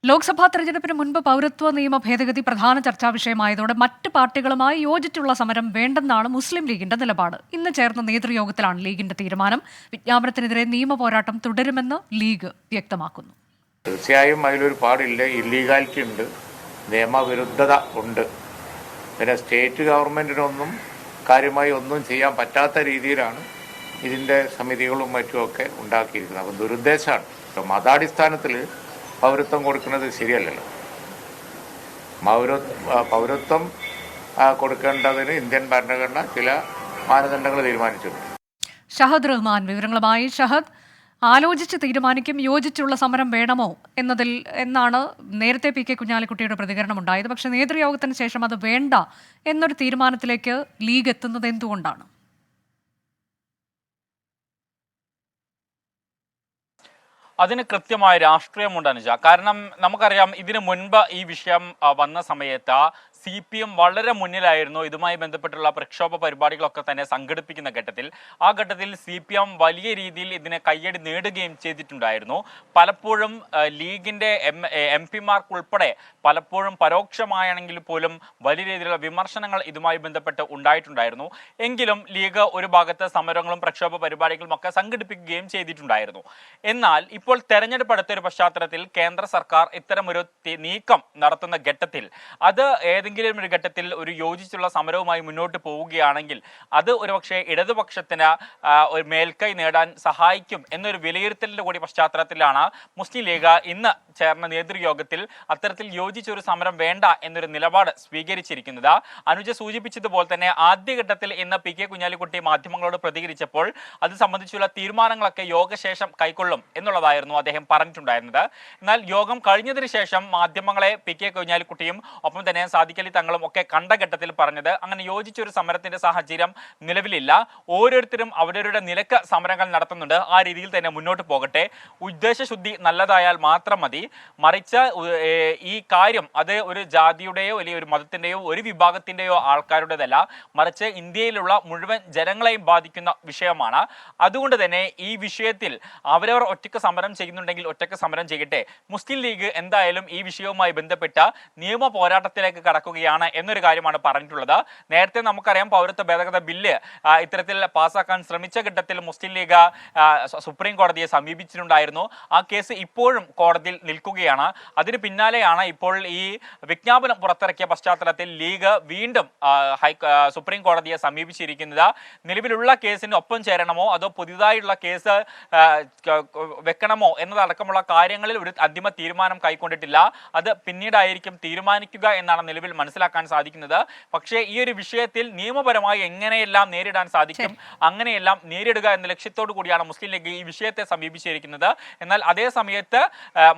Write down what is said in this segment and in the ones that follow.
ലോക്സഭാ തെരഞ്ഞെടുപ്പിന് മുൻപ് പൗരത്വ നിയമ ഭേദഗതി പ്രധാന ചർച്ചാ വിഷയമായതോടെ മറ്റ് പാർട്ടികളുമായി യോജിച്ചുള്ള സമരം വേണ്ടെന്നാണ് മുസ്ലിം ലീഗിന്റെ നിലപാട്. ഇന്ന് ചേർന്ന നേതൃയോഗത്തിലാണ് ലീഗിന്റെ തീരുമാനം. വിജ്ഞാപനത്തിനെതിരെ നിയമ പോരാട്ടം തുടരുമെന്ന് ലീഗ് വ്യക്തമാക്കുന്നു. തീർച്ചയായും അതിലൊരു പാടില്ല, ഇല്ലീഗാലിറ്റി ഉണ്ട്, നിയമവിരുദ്ധത ഉണ്ട്. പിന്നെ സ്റ്റേറ്റ് ഗവൺമെൻറ്റിനൊന്നും കാര്യമായി ഒന്നും ചെയ്യാൻ പറ്റാത്ത രീതിയിലാണ് ഇതിൻ്റെ സമിതികളും മറ്റുമൊക്കെ ഉണ്ടാക്കിയിരിക്കുന്നത്. അപ്പം ദുരുദ്ദേശമാണ്. മതാടിസ്ഥാനത്തിൽ പൗരത്വം കൊടുക്കുന്നത് ശരിയല്ലല്ലോ. പൗരത്വം കൊടുക്കേണ്ടതിന് ഇന്ത്യൻ ഭരണഘടന ചില മാനദണ്ഡങ്ങൾ തീരുമാനിച്ചിട്ടുണ്ട്. ഷഹദ് റഹ്മാൻ വിവരങ്ങളുമായി. ഷഹദ്, ആലോചിച്ച് തീരുമാനിക്കും, യോജിച്ചുള്ള സമരം വേണമോ എന്നാണ് നേരത്തെ പി കെ കുഞ്ഞാലിക്കുട്ടിയുടെ പ്രതികരണം ഉണ്ടായത്. പക്ഷേ നേതൃയോഗത്തിന് ശേഷം അത് വേണ്ട എന്നൊരു തീരുമാനത്തിലേക്ക് ലീഗ് എത്തുന്നത് എന്തുകൊണ്ടാണ്? അതിന് കൃത്യമായ രാഷ്ട്രീയമുണ്ട് അനുജ. കാരണം നമുക്കറിയാം, ഇതിനു മുൻപ് ഈ വിഷയം വന്ന സമയത്ത് CPM വളരെ മുന്നിലായിരുന്നു ഇതുമായി ബന്ധപ്പെട്ടുള്ള പ്രക്ഷോഭ പരിപാടികളൊക്കെ തന്നെ സംഘടിപ്പിക്കുന്ന ഘട്ടത്തിൽ. ആ ഘട്ടത്തിൽ CPM വലിയ രീതിയിൽ ഇതിനെ കയ്യടി നേടുകയും ചെയ്തിട്ടുണ്ടായിരുന്നു. പലപ്പോഴും ലീഗിൻ്റെ MP-മാർക്കുൾപ്പെടെ പലപ്പോഴും പരോക്ഷമായാണെങ്കിൽ പോലും വലിയ രീതിയിലുള്ള വിമർശനങ്ങൾ ഇതുമായി ബന്ധപ്പെട്ട് ഉണ്ടായിട്ടുണ്ടായിരുന്നു. എങ്കിലും ലീഗ് ഒരു ഭാഗത്ത് സമരങ്ങളും പ്രക്ഷോഭ പരിപാടികളും ഒക്കെ സംഘടിപ്പിക്കുകയും ചെയ്തിട്ടുണ്ടായിരുന്നു. എന്നാൽ ഇപ്പോൾ തെരഞ്ഞെടുപ്പ് അടുത്തൊരു പശ്ചാത്തലത്തിൽ കേന്ദ്ര സർക്കാർ ഇത്തരമൊരു നീക്കം നടത്തുന്ന ഘട്ടത്തിൽ അത് ഏതെങ്കിലും ഒരു ഘട്ടത്തിൽ ഒരു യോജിച്ചുള്ള സമരവുമായി മുന്നോട്ട് പോവുകയാണെങ്കിൽ അത് ഒരുപക്ഷെ ഇടതുപക്ഷത്തിന് ഒരു മേൽക്കൈ നേടാൻ സഹായിക്കും എന്നൊരു വിലയിരുത്തലിന്റെ കൂടി പശ്ചാത്തലത്തിലാണ് മുസ്ലിം ലീഗ് ഇന്ന് ചേർന്ന നേതൃയോഗത്തിൽ അത്തരത്തിൽ യോജിച്ചൊരു സമരം വേണ്ട എന്നൊരു നിലപാട് സ്വീകരിച്ചിരിക്കുന്നത്. അനുജ സൂചിപ്പിച്ചതുപോലെ തന്നെ ആദ്യഘട്ടത്തിൽ ഇന്ന് പി കെ കുഞ്ഞാലിക്കുട്ടി മാധ്യമങ്ങളോട് പ്രതികരിച്ചപ്പോൾ അത് സംബന്ധിച്ചുള്ള തീരുമാനങ്ങളൊക്കെ യോഗശേഷം കൈക്കൊള്ളും എന്നുള്ളതായിരുന്നു അദ്ദേഹം പറഞ്ഞിട്ടുണ്ടായിരുന്നത്. എന്നാൽ യോഗം കഴിഞ്ഞതിന് ശേഷം മാധ്യമങ്ങളെ പി കെ കുഞ്ഞാലിക്കുട്ടിയും ഒപ്പം തന്നെ സാദിഖ് അലി തങ്ങളും ഒക്കെ കണ്ട ഘട്ടത്തിൽ പറഞ്ഞത് അങ്ങനെ യോജിച്ചൊരു സമരത്തിന്റെ സാഹചര്യം നിലവിലില്ല. ഓരോരുത്തരും അവരവരുടെ നിലക്ക് സമരങ്ങൾ നടത്തുന്നുണ്ട്, ആ രീതിയിൽ തന്നെ മുന്നോട്ട് പോകട്ടെ, ഉദ്ദേശശുദ്ധി നല്ലതായാൽ മാത്രം മതി, മറിച്ച് ഈ കാര്യം അത് ഒരു ജാതിയുടെയോ അല്ലെങ്കിൽ ഒരു മതത്തിന്റെയോ ഒരു വിഭാഗത്തിന്റെയോ ആൾക്കാരുടേതല്ല, മറിച്ച് ഇന്ത്യയിലുള്ള മുഴുവൻ ജനങ്ങളെയും ബാധിക്കുന്ന വിഷയമാണ്. അതുകൊണ്ട് തന്നെ ഈ വിഷയത്തിൽ അവരവർ ഒറ്റയ്ക്ക് സമരം ചെയ്യുന്നുണ്ടെങ്കിൽ ഒറ്റയ്ക്ക് സമരം ചെയ്യട്ടെ. മുസ്ലിം ലീഗ് എന്തായാലും ഈ വിഷയവുമായി ബന്ധപ്പെട്ട് നിയമ പോരാട്ടത്തിലേക്ക് കടക്കുകയാണ് എന്നൊരു കാര്യമാണ് പറഞ്ഞിട്ടുള്ളത്. നേരത്തെ നമുക്കറിയാം, പൗരത്വ ഭേദഗതി ബില്ല് ഇത്തരത്തിൽ പാസ്സാക്കാൻ ശ്രമിച്ച ഘട്ടത്തിൽ മുസ്ലിം ലീഗ് സുപ്രീം കോടതിയെ സമീപിച്ചിട്ടുണ്ടായിരുന്നു. ആ കേസ് ഇപ്പോഴും കോടതിയിൽ നിൽക്കുകയാണ്. അതിന് പിന്നാലെയാണ് ഇപ്പോൾ ഈ വിജ്ഞാപനം പുറത്തിറക്കിയ പശ്ചാത്തലത്തിൽ ലീഗ് വീണ്ടും സുപ്രീം കോടതിയെ സമീപിച്ചിരിക്കുന്നത്. നിലവിലുള്ള കേസിന് ഒപ്പം ചേരണമോ അതോ പുതിയതായുള്ള കേസ് വെക്കണമോ എന്നതടക്കമുള്ള കാര്യങ്ങളിൽ ഒരു അന്തിമ തീരുമാനം കൈക്കൊണ്ടിട്ടില്ല. അത് പിന്നീടായിരിക്കും തീരുമാനിക്കുക എന്നാണ് നിലവിൽ മനസ്സിലാക്കാൻ സാധിക്കുന്നത്. പക്ഷേ ഈ ഒരു വിഷയത്തിൽ നിയമപരമായി എങ്ങനെയെല്ലാം നേരിടാൻ സാധിക്കും അങ്ങനെയെല്ലാം നേരിടുക എന്ന ലക്ഷ്യത്തോടു കൂടിയാണ് മുസ്ലിം ലീഗ് ഈ വിഷയത്തെ സമീപിച്ചിരിക്കുന്നത്. എന്നാൽ അതേ സമയത്ത്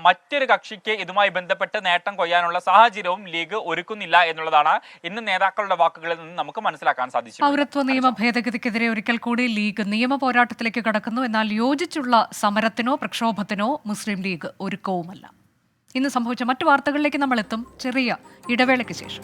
മറ്റൊരു കക്ഷിക്ക് ഇതുമായി ബന്ധപ്പെട്ട് നേട്ടം കൊയ്യാനുള്ള സാഹചര്യവും ലീഗ് ഒരുക്കുന്നില്ല എന്നുള്ളതാണ് ഇന്ന് നേതാക്കളുടെ വാക്കുകളിൽ നിന്ന് നമുക്ക് മനസ്സിലാക്കാൻ സാധിച്ചു. പൗരത്വ നിയമ ഭേദഗതിക്കെതിരെ ഒരിക്കൽ കൂടി ലീഗ് നിയമ പോരാട്ടത്തിലേക്ക് കടക്കുന്നു. എന്നാൽ യോജിച്ചുള്ള സമരത്തിനോ പ്രക്ഷോഭത്തിനോ മുസ്ലിം ലീഗ് ഒരുക്കവുമല്ല. ഇന്ന് സംഭവിച്ച മറ്റു വാർത്തകളിലേക്ക് നമ്മൾ എത്തും ചെറിയ ഇടവേളയ്ക്ക് ശേഷം.